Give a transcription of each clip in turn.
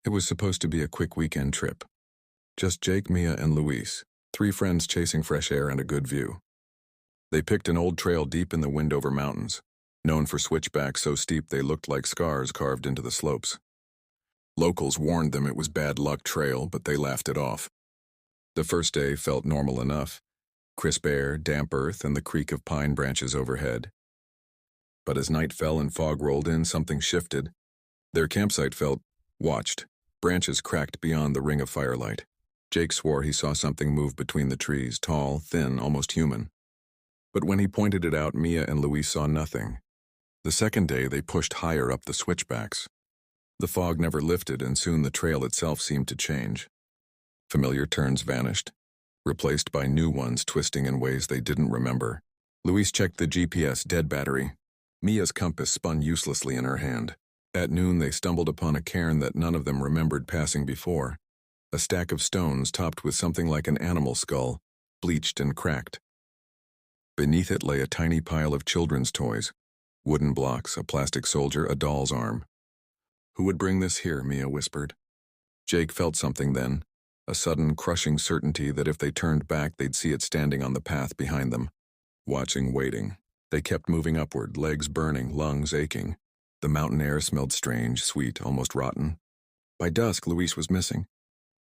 It was supposed to be a quick weekend trip. Just Jake, Mia, and Luis, three friends chasing fresh air and a good view. They picked an old trail deep in the Windover Mountains, known for switchbacks so steep they looked like scars carved into the slopes. Locals warned them it was bad luck trail, but they laughed it off. The first day felt normal enough. Crisp air, damp earth, and the creak of pine branches overhead. But as night fell and fog rolled in, something shifted. Their campsite felt watched. Branches cracked beyond the ring of firelight. Jake swore he saw something move between the trees, tall, thin, almost human. But when he pointed it out, Mia and Luis saw nothing. The second day, they pushed higher up the switchbacks. The fog never lifted, and soon the trail itself seemed to change. Familiar turns vanished, replaced by new ones twisting in ways they didn't remember. Luis checked the GPS dead battery. Mia's compass spun uselessly in her hand. At noon, they stumbled upon a cairn that none of them remembered passing before. A stack of stones topped with something like an animal skull, bleached and cracked. Beneath it lay a tiny pile of children's toys, wooden blocks, a plastic soldier, a doll's arm. Who would bring this here, Mia whispered. Jake felt something then, a sudden crushing certainty that if they turned back they'd see it standing on the path behind them. Watching, waiting. They kept moving upward, legs burning, lungs aching. The mountain air smelled strange, sweet, almost rotten. By dusk, Luis was missing.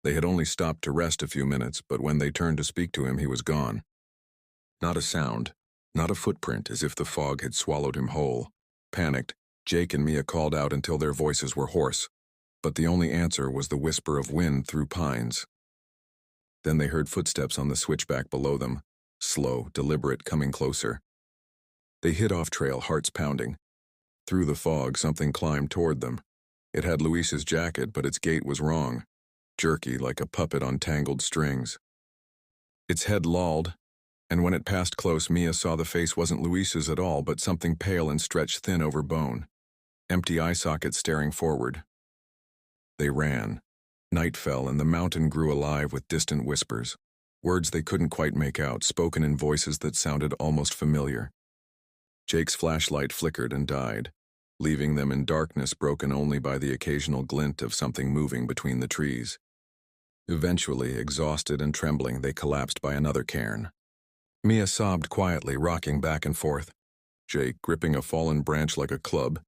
They had only stopped to rest a few minutes, but when they turned to speak to him, he was gone. Not a sound, not a footprint, as if the fog had swallowed him whole. Panicked, Jake and Mia called out until their voices were hoarse, but the only answer was the whisper of wind through pines. Then they heard footsteps on the switchback below them, slow, deliberate, coming closer. They hid off trail, hearts pounding. Through the fog, something climbed toward them. It had Luis's jacket, but its gait was wrong, jerky like a puppet on tangled strings. Its head lolled, and when it passed close, Mia saw the face wasn't Luis's at all, but something pale and stretched thin over bone. Empty eye sockets staring forward. They ran. Night fell, and the mountain grew alive with distant whispers, words they couldn't quite make out, spoken in voices that sounded almost familiar. Jake's flashlight flickered and died, leaving them in darkness broken only by the occasional glint of something moving between the trees. Eventually, exhausted and trembling, they collapsed by another cairn. Mia sobbed quietly, rocking back and forth. Jake, gripping a fallen branch like a club,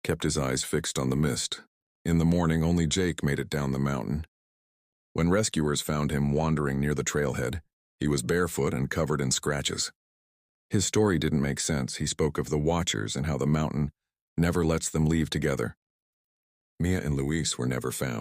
kept his eyes fixed on the mist. In the morning, only Jake made it down the mountain. When rescuers found him wandering near the trailhead, he was barefoot and covered in scratches. His story didn't make sense. He spoke of the Watchers and how the mountain never lets them leave together. Mia and Luis were never found.